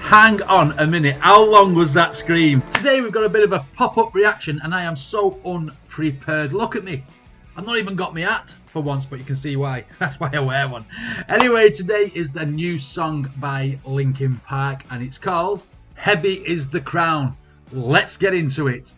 Hang on a minute, how long was that scream? Today we've got a bit of a pop-up reaction and I am so unprepared. Look at me. I've not even got my hat for once, but you can see why. That's why I wear one. Anyway, today is the new song by Linkin Park and it's called Heavy is the Crown. Let's get into it.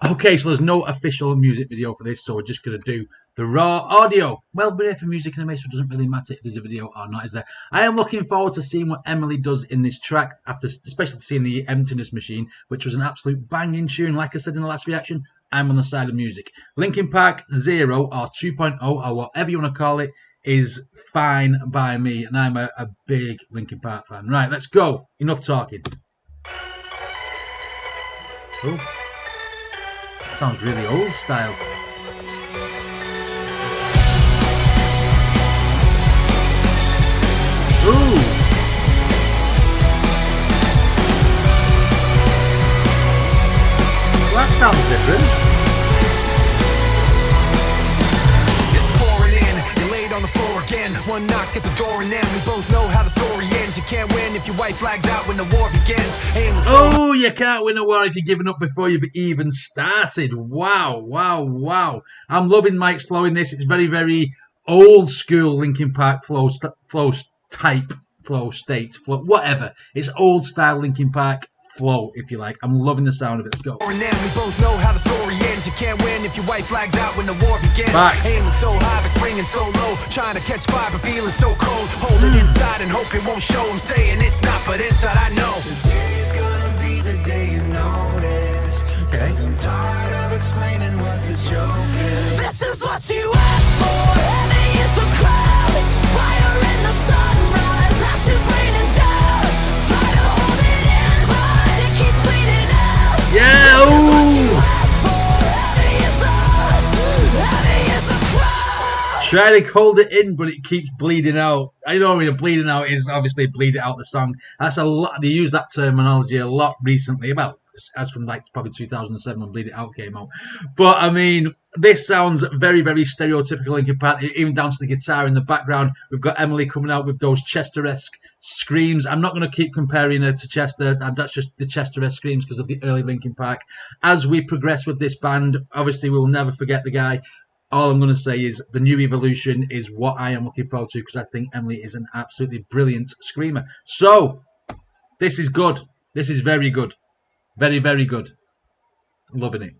Okay, so there's no official music video for this, so we're just going to do the raw audio. Well, we're here for music anyway, so it doesn't really matter if there's a video or not, is there? I am looking forward to seeing what Emily does in this track, after especially seeing the Emptiness Machine, which was an absolute banging tune. Like I said in the last reaction, I'm on the side of music. Linkin Park 0 or 2.0 or whatever you want to call it is fine by me, and I'm a big Linkin Park fan. Right, let's go. Enough talking. Oh. Sounds really old style. Ooh. Well, that sounds different. On the floor again, one knock at the door and then we both know how the story ends. You can't win if your white flag's out when the war begins. Oh, you can't win a war if you're giving up before you've even started. Wow, wow, wow. I'm loving Mike's flow in this. It's very, very old school Linkin Park flow state, whatever. It's old style Linkin Park flow, if you like. I'm loving the sound of it. Let's go. And then we both know how the story ends. You can't win if your white flag's out when the war begins. Aiming so high but swinging so low, trying to catch fire but feeling so cold. Hold it inside and hope it won't show. I'm saying it's not, but inside I know today's gonna be the day you notice. Cause I'm tired of explaining what the joke is. This is what you asked for. Heavy is the crowd. Fire in the sunrise. Ashes raining down. Try to hold it in, but it keeps bleeding out. Yeah, ooh. Try to hold it in, but it keeps bleeding out. I know what bleeding out is, obviously bleed it out the song. That's a lot. They use that terminology a lot recently. Well, as from like probably 2007 when Bleed It Out came out. But I mean, this sounds very, very stereotypical Linkin Park, even down to the guitar in the background. We've got Emily coming out with those Chester-esque screams. I'm not going to keep comparing her to Chester. That's just the Chester-esque screams because of the early Linkin Park. As we progress with this band, obviously we'll never forget the guy. All I'm going to say is the new evolution is what I am looking forward to because I think Emily is an absolutely brilliant screamer. So, this is good. This is very good. Very, very good. I'm loving it.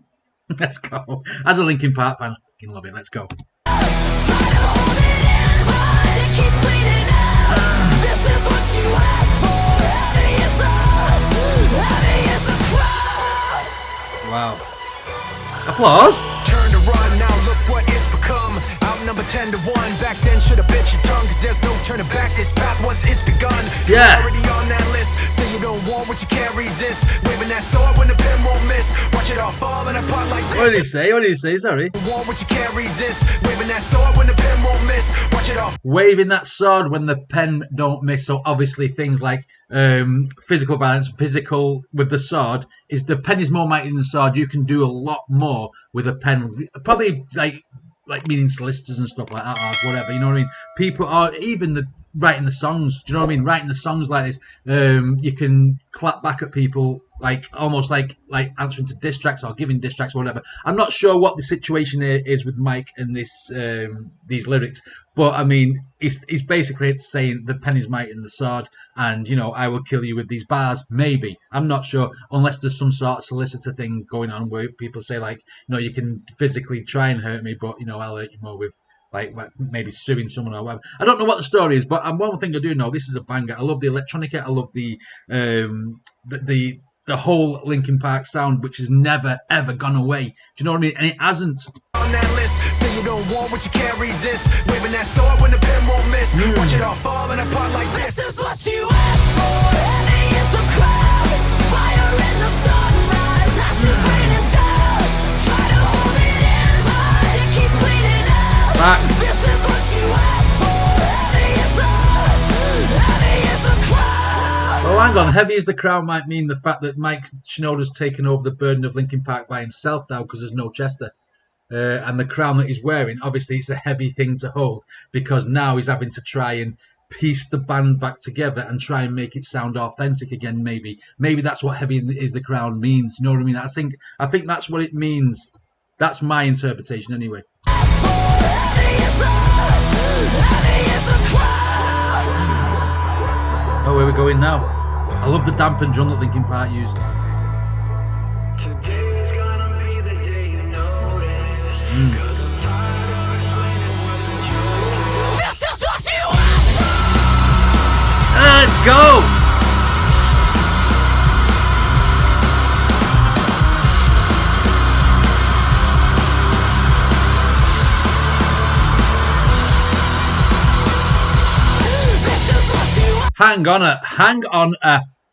Let's go. As a Linkin Park fan, I fucking love it. Let's go. Wow. Applause. Turn to run, now look what it's become. Outnumbered 10 to 1. Back then should have bit your tongue, cause there's no turning back. This path once it's begun. Yeah. You're already on that list. Say you don't want what you can't resist. Waving that sword when the pen won't miss. Watch it all falling apart like this. What did he say? What did he say? Sorry. Want what you can't resist. Waving that sword when the pen won't miss. Watch it all. Waving that sword when the pen don't miss. So obviously things like physical violence, physical with the sword, is the pen is more mighty than the sword. You can do a lot more with a pen. Probably like meaning solicitors and stuff like that, or whatever, you know what I mean? People are even writing the songs, do you know what I mean? Writing the songs like this, you can clap back at people like almost like answering to diss tracks or giving diss tracks or whatever. I'm not sure what the situation is with Mike and this these lyrics, but I mean, he's basically saying the pen is mighty in the sword, and you know, I will kill you with these bars. Maybe, I'm not sure, unless there's some sort of solicitor thing going on where people say like, you know, you can physically try and hurt me, but you know, I'll hurt you more with like maybe suing someone or whatever. I don't know what the story is, but one thing I do know, this is a banger. I love the electronica. I love the whole Linkin Park sound, which has never ever gone away. Do you know what I mean? And it hasn't. On that list, say you don't want what you can't resist. Waving that sword when the pen won't miss. Watch it all falling apart like this. This is what you asked for. Heavy is the crowd. Fire in the sunrise. Ashes raining down. Try to hold it in, but it keeps bleeding out. This is what you asked for. Heavy is the crowd. Well, hang on. Heavy as the crown might mean the fact that Mike Shinoda's taken over the burden of Linkin Park by himself now because there's no Chester. And the crown that he's wearing, obviously it's a heavy thing to hold because now he's having to try and piece the band back together and try and make it sound authentic again. Maybe that's what heavy is the crown means. You know what I mean? I think that's what it means. That's my interpretation anyway. Oh, where are we going now? I love the dampened drum that Linkin Park used. Today's gonna be the day you notice. Cause I'm tired of explaining what you do. This is what you asked for! Let's go! Hang on a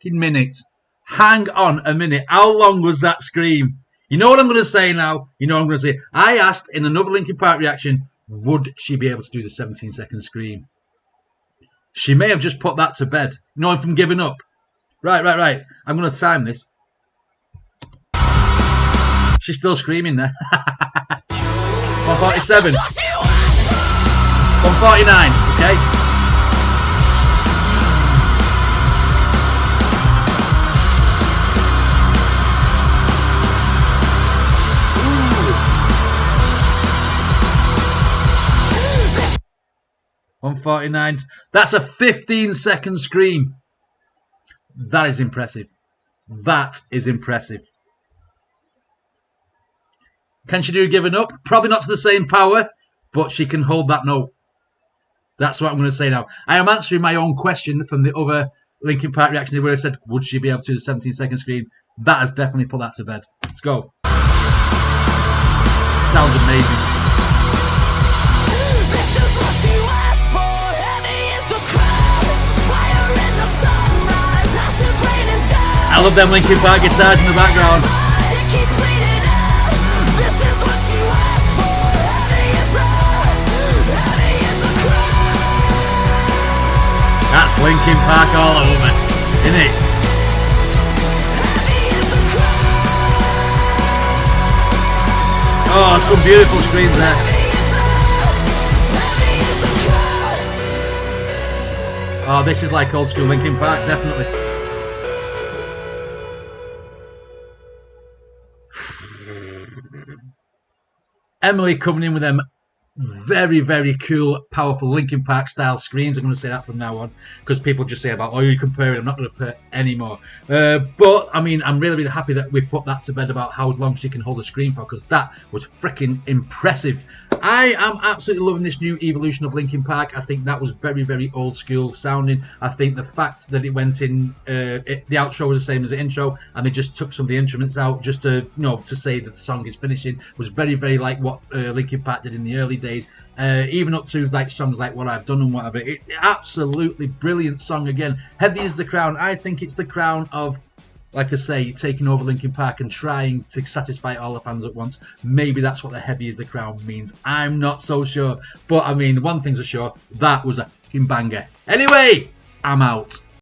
minute. Hang on a minute. How long was that scream? You know what I'm going to say now? You know what I'm going to say? I asked in another Linkin Park reaction, would she be able to do the 17-second scream? She may have just put that to bed, knowing from giving up. Right. I'm going to time this. She's still screaming there. 147. 149, okay? Ooh. 149. That's a 15-second scream. That is impressive. That is impressive. Can she do giving up? Probably not to the same power, but she can hold that note. That's what I'm going to say now. I am answering my own question from the other Linkin Park reaction where I said, would she be able to do the 17-second scream? That has definitely put that to bed. Let's go. Sounds amazing. This is what you asked for. Heavy is the crowd. Fire in the sunrise. Ashes raining down. I love them Linkin Park guitars in the background. It keeps bleeding out. This is what you asked for. Heavy is the crowd. That's Linkin Park all over, isn't it? Heavy is the crowd. Oh, some beautiful screams there. Heavy is the crowd. Oh, this is like old school Linkin Park, definitely. Emily coming in with them very, very cool, powerful Linkin Park style screams. I'm going to say that from now on because people just say about, oh, you compare it. I'm not going to put anymore. But I mean, I'm really, really happy that we put that to bed about how long she can hold a scream for because that was freaking impressive. I am absolutely loving this new evolution of Linkin Park. I think that was very, very old school sounding. I think the fact that it went in, the outro was the same as the intro, and they just took some of the instruments out just to, to say that the song is finishing was very, very like what Linkin Park did in the early days. Even up to like songs like What I've Done and whatever. Absolutely brilliant song again. Heavy is the crown. I think it's the crown of, like I say, taking over Linkin Park and trying to satisfy all the fans at once. Maybe that's what the heavy is the crown means. I'm not so sure. But I mean, one thing's for sure, that was a fucking banger. Anyway, I'm out.